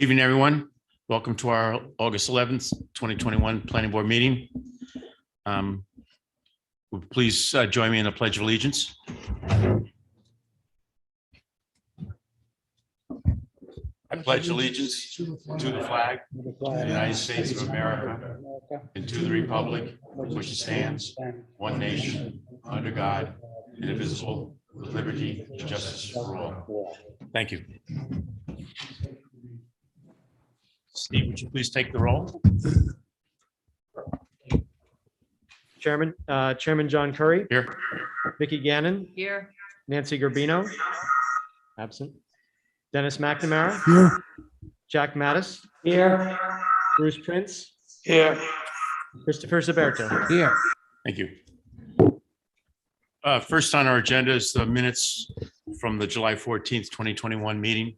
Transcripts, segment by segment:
Evening, everyone. Welcome to our August 11th, 2021 Planning Board meeting. Please join me in the Pledge of Allegiance. I pledge allegiance to the flag of the United States of America and to the republic for which it stands, one nation, under God, indivisible, with liberty and justice for all. Thank you. Steve, would you please take the roll? Chairman John Curry, Here. Vicky Gannon, Here. Nancy Garbino, absent. Dennis McNamara, Here. Jack Mattis, Here. Bruce Prince, Here. Christopher Zaberto. Here. Thank you. First on our agenda is the minutes from the July 14th, 2021 meeting.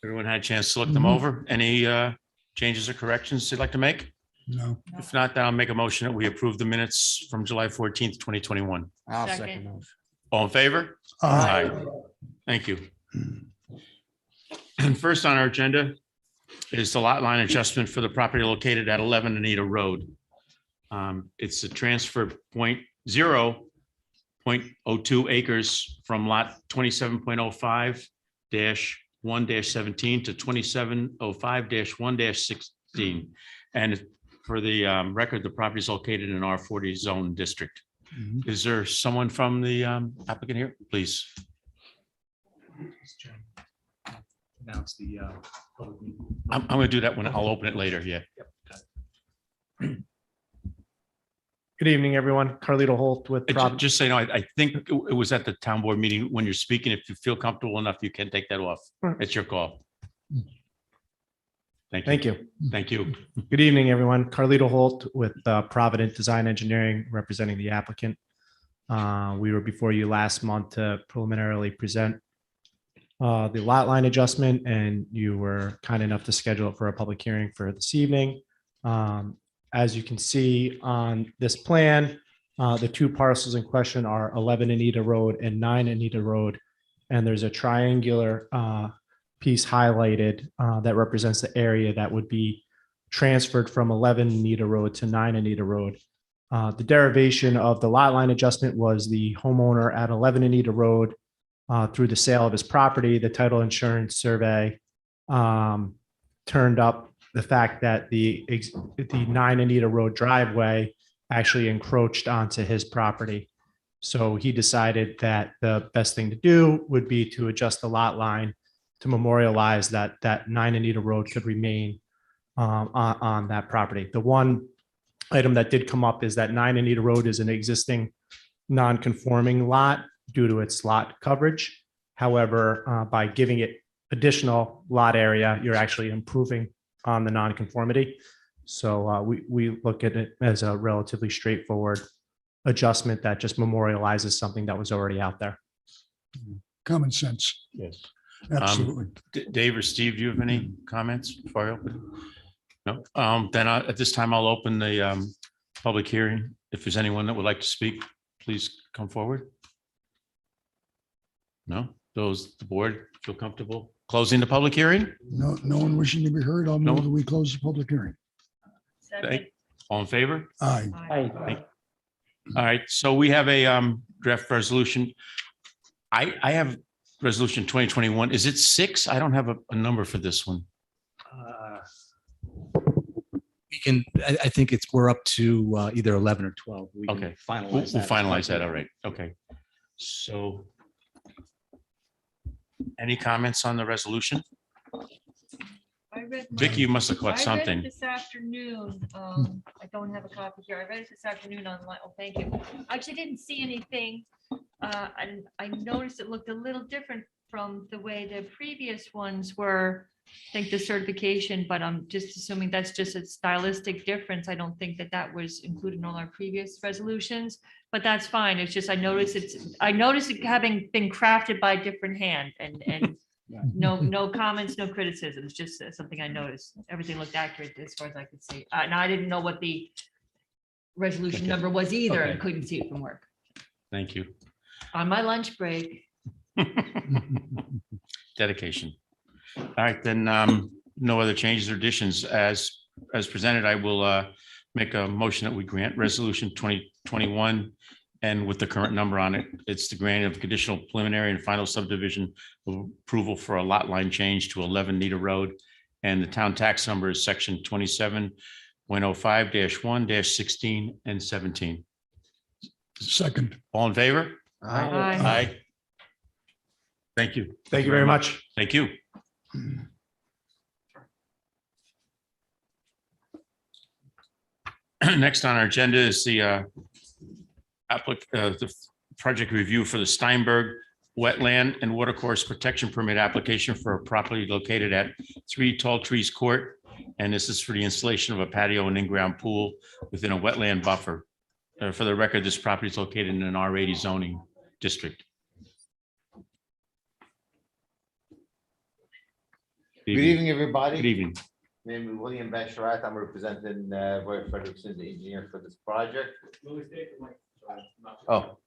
Everyone had a chance to look them over. Any changes or corrections you'd like to make? No. If not, then I'll make a motion that we approve the minutes from July 14th, 2021. I'll Second. those. All in favor? Aye. Thank you. And first on our agenda is the lot line adjustment for the property located at 11 Anita Road. It's a transfer 0.02 acres from lot 27.05-1-17 to 2705-1-16. And for the record, the property is located in R40 zone district. Mhm. Is there someone from the applicant here? Please. Announce the public meeting. I'm going to do that when I'll open it later. Yeah. Good evening, everyone. Carlito Holt with Prov. Just so you know, I think it was at the town board meeting when you're speaking. If you feel comfortable enough, you can take that off. Sure. It's your call. Thank you. Thank you. Thank you. Good evening, everyone. Carlito Holt with Provident Design Engineering, representing the applicant. We were before you last month to preliminarily present the lot line adjustment, and you were kind enough to schedule it for a public hearing for this evening. As you can see on this plan, the two parcels in question are 11 Anita Road and 9 Anita Road. And there's a triangular piece highlighted that represents the area that would be transferred from 11 Anita Road to 9 Anita Road. The derivation of the lot line adjustment was the homeowner at 11 Anita Road through the sale of his property. The title insurance survey turned up the fact that the 9 Anita Road driveway actually encroached onto his property. So he decided that the best thing to do would be to adjust the lot line to memorialize that 9 Anita Road could remain on that property. The one item that did come up is that 9 Anita Road is an existing non-conforming lot due to its lot coverage. However, by giving it additional lot area, you're actually improving on the nonconformity. So we look at it as a relatively straightforward adjustment that just memorializes something that was already out there. Common sense. Yes. Absolutely. Dave or Steve, do you have any comments before I open? No. Then at this time, I'll open the public hearing. If there's anyone that would like to speak, please come forward. No? Those, the board feel comfortable closing the public hearing? No one wishing to be heard. I'll No. move that we close the public hearing. Second. All in favor? Aye. Aye. All right, so we have a draft resolution. I have resolution 2021. Is it 6? I don't have a number for this one. We can, I think we're up to either 11 or 12. We can Okay. Finalize We'll that. finalize that. All right. Okay. So any comments on the resolution? I read mine. Vicky, you must have I caught read it something. this afternoon. I don't have a copy here. I read it this afternoon online. Oh, thank you. I actually didn't see anything. And I noticed it looked a little different from the way the previous ones were. I think the certification, but I'm just assuming that's just a stylistic difference. I don't think that was included in all our previous resolutions, but that's fine. It's just, I noticed it having been crafted by a different hand and no comments, no criticisms, just something I noticed. Everything looked accurate as far as I could see. And I didn't know what the resolution Okay. number was either and Okay. couldn't see it from work. Thank you. On my lunch break. Dedication. All right, then no other changes or additions as presented, I will make a motion that we grant resolution 2021. And with the current number on it, it's the grant of conditional preliminary and final subdivision approval for a lot line change to 11 Nita Road. And the town tax number is section 27.05-1-16 and 17. Second. All in favor? Aye. Aye. Thank you. Thank you very much. Thank you. Next on our agenda is the project review for the Steinberg Wetland and Watercourse Protection Permit application for a property located at 3 Tall Trees Court. And this is for the installation of a patio and in-ground pool within a wetland buffer. For the record, this property is located in an R80 zoning district. Good evening, everybody. Good evening. My name is William Basharat. I'm representing Roy Frederickson, the engineer for this project. Oh,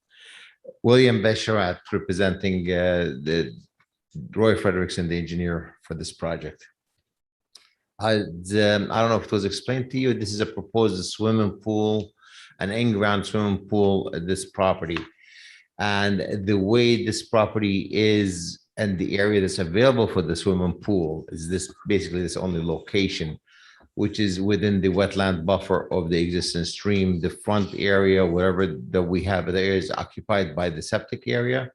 William Basharat, representing the Roy Frederickson, the engineer for this project. I don't know if it was explained to you. This is a proposed swimming pool, an in-ground swimming pool at this property. And the way this property is and the area that's available for the swimming pool is this basically this only location, which is within the wetland buffer of the existing stream. The front area, wherever that we have there, is occupied by the septic area.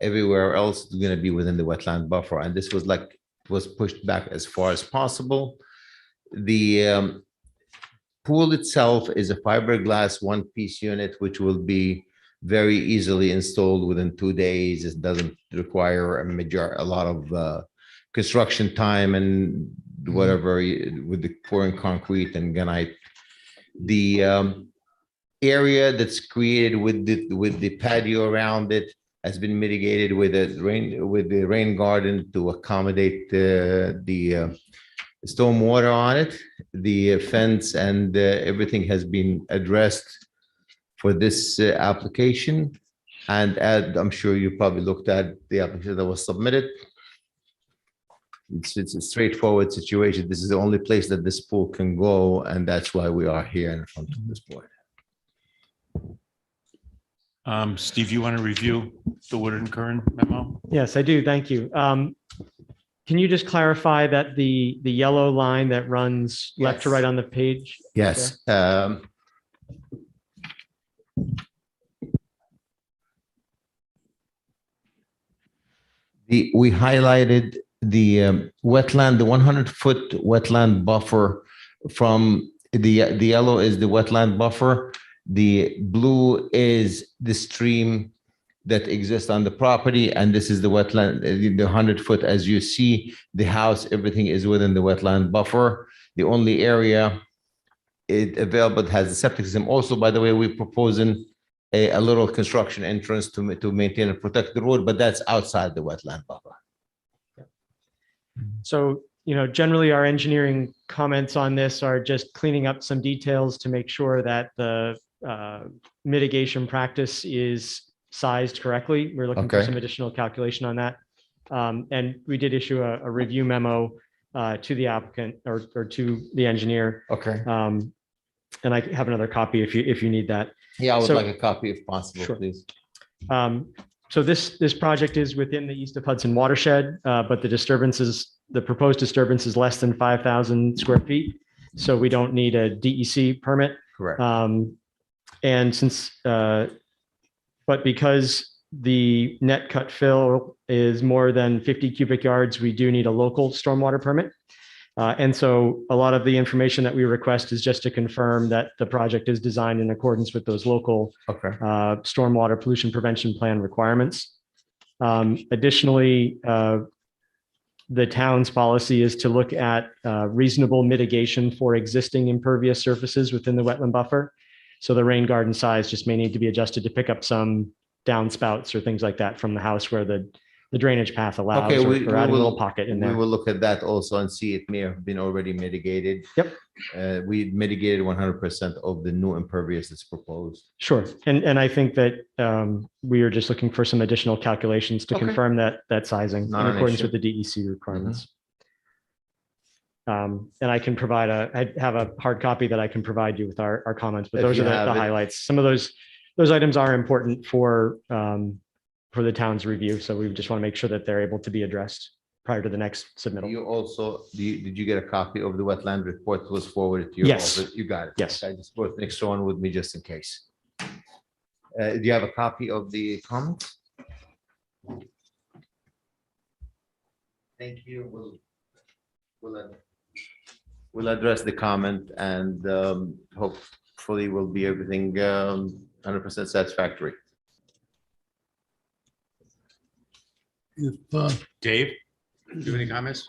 Everywhere else is going to be within the wetland buffer. And this was pushed back as far as possible. The pool itself is a fiberglass one-piece unit, which will be very easily installed within 2 days. It doesn't require a lot of construction time and whatever with the pouring concrete and gunite. The area that's created with the patio around it has been mitigated with the rain garden to accommodate the storm water on it. The fence and everything has been addressed for this application. And I'm sure you probably looked at the application that was submitted. It's a straightforward situation. This is the only place that this pool can go, and that's why we are here in front of this board. Steve, you want to review the Woodard and Curran memo? Yes, I do. Thank you. Can you just clarify that the yellow line that runs left to Yes. right on the page? Yes. We highlighted the wetland, the 100-foot wetland buffer from the yellow is the wetland buffer. The blue is the stream that exists on the property, and this is the wetland, the 100-foot. As you see, the house, everything is within the wetland buffer. The only area available has the septic system. Also, by the way, we're proposing a little construction entrance to maintain and protect the road, but that's outside the wetland buffer. So, generally our engineering comments on this are just cleaning up some details to make sure that the mitigation practice is sized correctly. We're looking for Okay. some additional calculation on that. And we did issue a review memo to the applicant or to the engineer. Okay. And I have another copy if you need that. Yeah, I would So- like a copy if possible, Sure. please. So this project is within the East of Hudson watershed, but the proposed disturbance is less than 5,000 square feet. So we don't need a DEC permit. Correct. But because the net cut fill is more than 50 cubic yards, we do need a local stormwater permit. And so a lot of the information that we request is just to confirm that the project is designed in accordance with those local Okay. stormwater pollution prevention plan requirements. Additionally, the town's policy is to look at reasonable mitigation for existing impervious surfaces within the wetland buffer. So the rain garden size just may need to be adjusted to pick up some downspouts or things like that from the house where the drainage path allows, Okay, or add a little pocket in We there. will look at that also and see it may have been already mitigated. Yep. We mitigated 100% of the new impervious that's proposed. Sure. And I think that we are just looking for some additional calculations to Okay. confirm that sizing in Not an accordance issue. with the DEC requirements. And I can I have a hard copy that I can provide you with our comments, but If those you are the have it. highlights. Some of those items are important for the town's review. So we just want to make sure that they're able to be addressed prior to the next submittal. You also, did you get a copy of the wetland report that was forwarded to you? Yes. You got it. Yes. I just brought the extra one with me just in case. Do you have a copy of the comments? Thank you. We'll address the comment and hopefully will be everything 100% satisfactory. If, Dave, do you have any comments?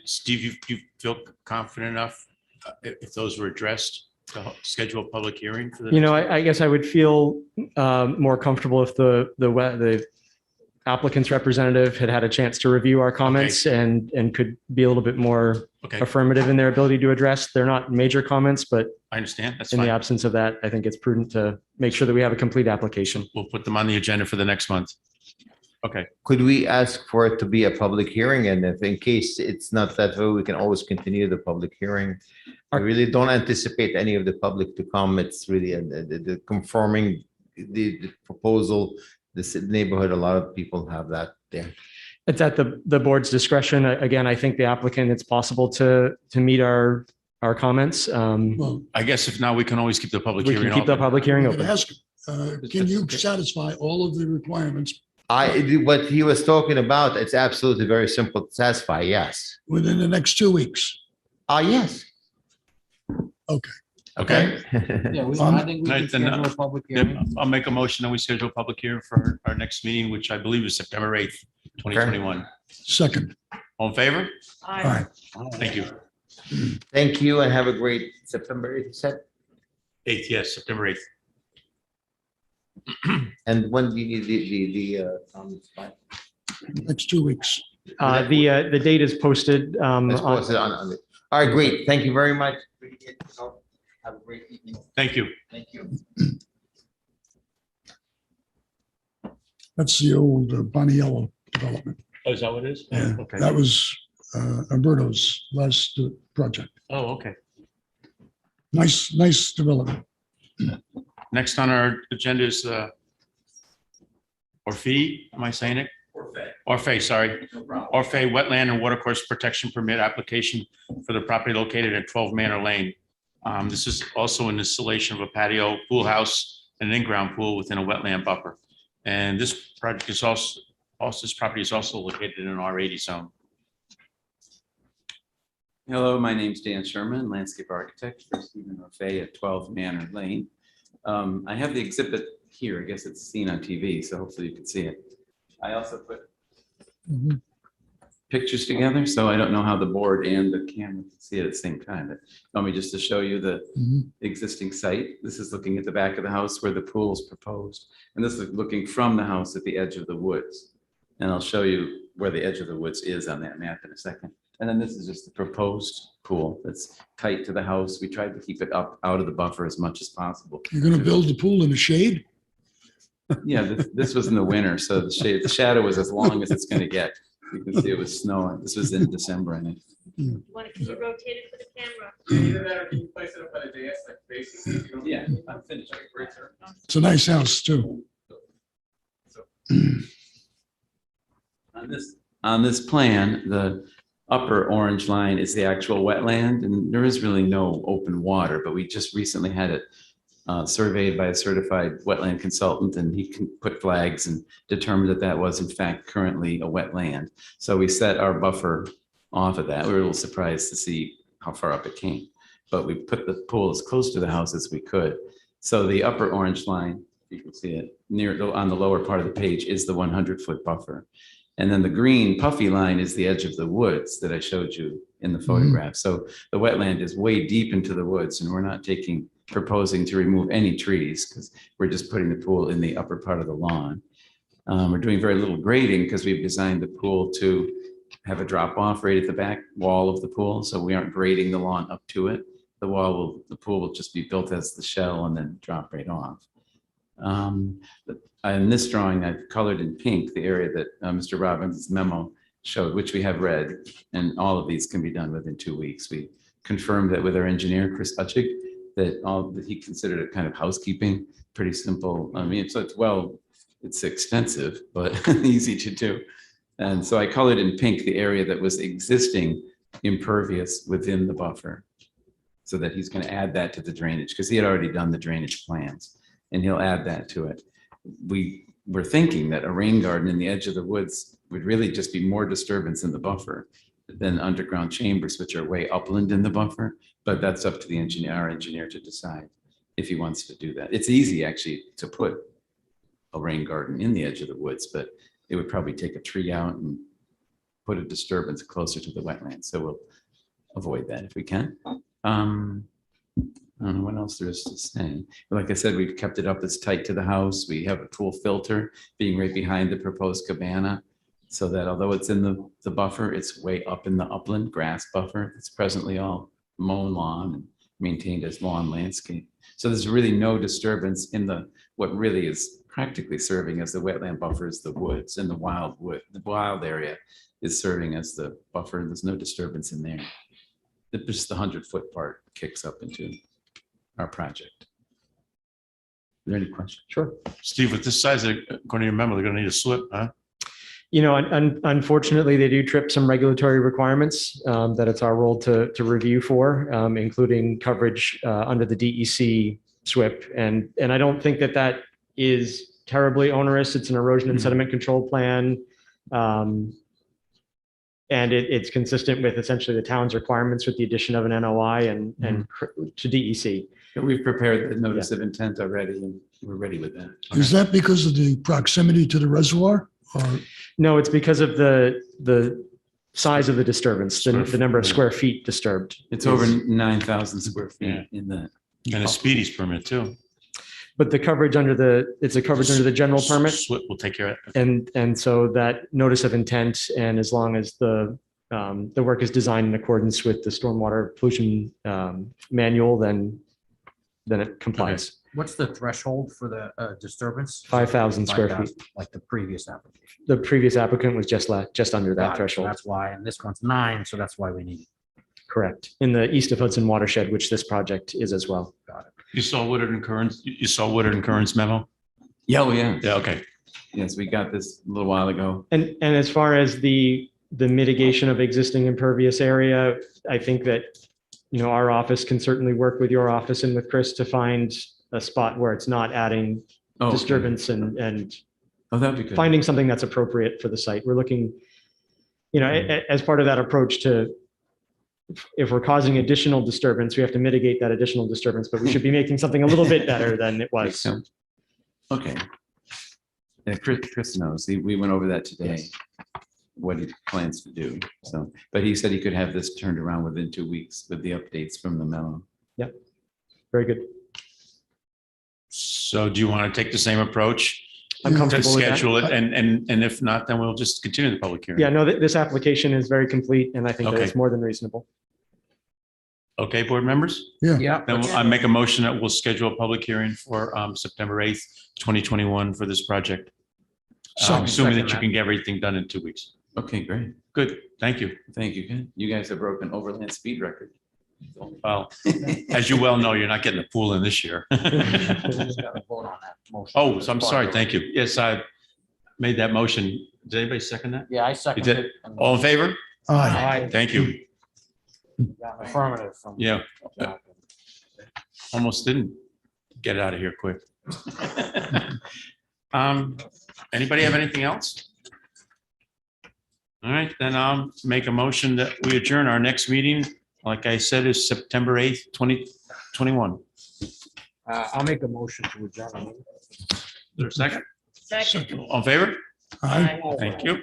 Steve, you feel confident enough if those were addressed to schedule a public hearing for the? You know, I guess I would feel more comfortable if the applicant's representative had a chance to review our comments and could be a little bit more Okay, affirmative in their ability to address. They're not major comments, but I understand. That's in the fine. absence of that, I think it's prudent to make sure that we have a complete application. We'll put them on the agenda for the next month. Okay, Could we ask for it to be a public hearing? And if in case it's not that way, we can always continue the public hearing. I really don't anticipate any of the public to come. It's really the conforming the proposal, this neighborhood, a lot of people have that there. It's at the board's discretion. Again, I think the applicant, it's possible to meet our comments. well, I guess if not, we can always keep the public We hearing can keep the open. public hearing I could open. ask, can you satisfy all of the requirements What he was talking about, it's absolutely very simple to satisfy, yes. within the next 2 weeks? Yes. Okay, Yeah, I think we can schedule a public Yep, I'll make a motion and we schedule a public hearing for our next meeting, which I believe is September 8th, 2021. Second. All in favor? All right. Thank you. Thank you and have a great September 8th, you said? 8th, yes, September 8th. And when do you need the comments by? Next 2 weeks. The date is posted. Let's pause it on the. All right, great. Thank you very much. Have a great evening. Thank you. Thank you. That's the old Boniello development. Oh, is that what it is? Yeah, Okay. that was Alberto's last project. Oh, okay. Nice development. Next on our agenda is Orphe, am I saying it? Orphe, sorry. Orphe Wetland and Watercourse Protection Permit application for the property located at 12 Manor Lane. This is also an installation of a patio, pool house, and an in-ground pool within a wetland buffer. And this project is also this property is also located in an R80 zone. Hello, my name's Dan Sherman, landscape architect for Stephen Orphe at 12 Manor Lane. I have the exhibit here. I guess it's seen on TV, so hopefully you can see it. I also put Mhm. pictures together, so I don't know how the board and the camera can see it at the same time. But want me just to show you the Mhm. existing site? This is looking at the back of the house where the pool is proposed. And this is looking from the house at the edge of the woods. And I'll show you where the edge of the woods is on that map in a second. And then this is just the proposed pool that's tight to the house. We tried to keep it up out of the buffer as much as possible. You're going to build the pool in the shade? Yeah, this was in the winter, so the shadow was as long as it's going to get. You can see it was snowing. This was in December, I think. Can you rotate it for the camera? Either that or can you place it up on a dais like facing? it? You don't- Yeah, I'm finished. Great, sir. It's a nice house, too. On this plan, the upper orange line is the actual wetland, and there is really no open water, but we just recently had it surveyed by a certified wetland consultant, and he can put flags and determined that that was in fact currently a wetland. So we set our buffer off of that. We were a little surprised to see how far up it came, but we put the pool as close to the house as we could. So the upper orange line, you can see it on the lower part of the page, is the 100-foot buffer. And then the green puffy line is the edge of the woods that I showed you in the photograph. So the wetland is way deep into the woods, and we're not proposing to remove any trees because we're just putting the pool in the upper part of the lawn. We're doing very little grading because we've designed the pool to have a drop off right at the back wall of the pool. So we aren't grading the lawn up to it. The pool will just be built as the shell and then drop right off. In this drawing, I've colored in pink the area that Mr. Robbins' memo showed, which we have read, and all of these can be done within 2 weeks. We confirmed that with our engineer, Chris Hutchig, that he considered it kind of housekeeping, pretty simple. I mean, so it's extensive, but easy to do. And so I colored in pink the area that was existing impervious within the buffer, so that he's going to add that to the drainage, because he had already done the drainage plans, and he'll add that to it. We were thinking that a rain garden in the edge of the woods would really just be more disturbance in the buffer than underground chambers, which are way upland in the buffer. But that's up to the engineer, our engineer, to decide if he wants to do that. It's easy actually to put a rain garden in the edge of the woods, but it would probably take a tree out and put a disturbance closer to the wetland. So we'll avoid that if we can. I don't know what else there is to say. Like I said, we've kept it up as tight to the house. We have a pool filter being right behind the proposed cabana, so that although it's in the buffer, it's way up in the upland grass buffer. It's presently all mown lawn and maintained as lawn landscape. So there's really no disturbance in what really is practically serving as the wetland buffer is the woods, and the wild area is serving as the buffer. There's no disturbance in there. Just the 100-foot part kicks up into our project. Are there any questions? Sure. Steve, with this size, according to your memo, they're going to need a slip, huh? Unfortunately, they do trip some regulatory requirements that it's our role to review for, including coverage under the DEC SWIP. And I don't think that is terribly onerous. It's an erosion and sediment control plan. And it's consistent with essentially the town's requirements with the addition of an NOI and to DEC. We've prepared the notice of intent already, and we're ready with that. Is that because of the proximity to the reservoir? Or No, it's because of the size of the disturbance, the number of square feet disturbed. It's over 9,000 square feet in the. And a speedies permit too. But the coverage it's a coverage under the general permit. SWIP will take care of it. And so that notice of intent, and as long as the work is designed in accordance with the stormwater pollution manual, then it complies. What's the threshold for the disturbance? 5,000 square 5,000, feet. like the previous application. The previous applicant was just under Got that it. So threshold. That's why, and this one's 9, so that's why we need it. Correct. In the east of Hudson watershed, which this project is as well. Got it. You saw Woodard and Curran's memo? Yeah, oh, yeah. Yeah, okay. Yes, we got this a little while ago. And as far as the mitigation of existing impervious area, I think that, our office can certainly work with your office and with Chris to find a spot where it's not adding Okay. disturbance and Oh, that'd be good. finding something that's appropriate for the site. We're looking, as part of that approach if we're causing additional disturbance, we have to mitigate that additional disturbance, but we should be making something a little bit better than it Makes was. sense. Okay. Yeah, Chris knows. We went over that today, what he plans to do. So, but he said he could have this turned around within 2 weeks with the updates from the memo. Very good. So do you want to take the same approach I'm to comfortable with that. schedule it? And if not, then we'll just continue the public hearing. Yeah, no, this application is very complete, and I think that Okay. it's more than reasonable. Okay, board members? Yeah. Then I make a motion that we'll schedule a public hearing for September 8th, 2021 for this project. Second. Assuming that you Second can get everything done in 2 weeks. Okay, great. Good, thank you. Thank you. Good. You guys have broken overland speed record. Well, as you well know, you're not getting the pool in this year. Just gotta vote on that motion. Oh, so I'm sorry, thank you. Yes, I made that motion. Did anybody second that? Yeah, I second did? it. and All in favor? aye. Thank you. got an Affirmative from. Yeah. Almost didn't get out of here quick. Anybody have anything else? All right, then I'll make a motion that we adjourn. Our next meeting, like I said, is September 8th, 2021. I'll make a motion to adjourn. Is there a second? Second. All in favor? Aye. Thank you.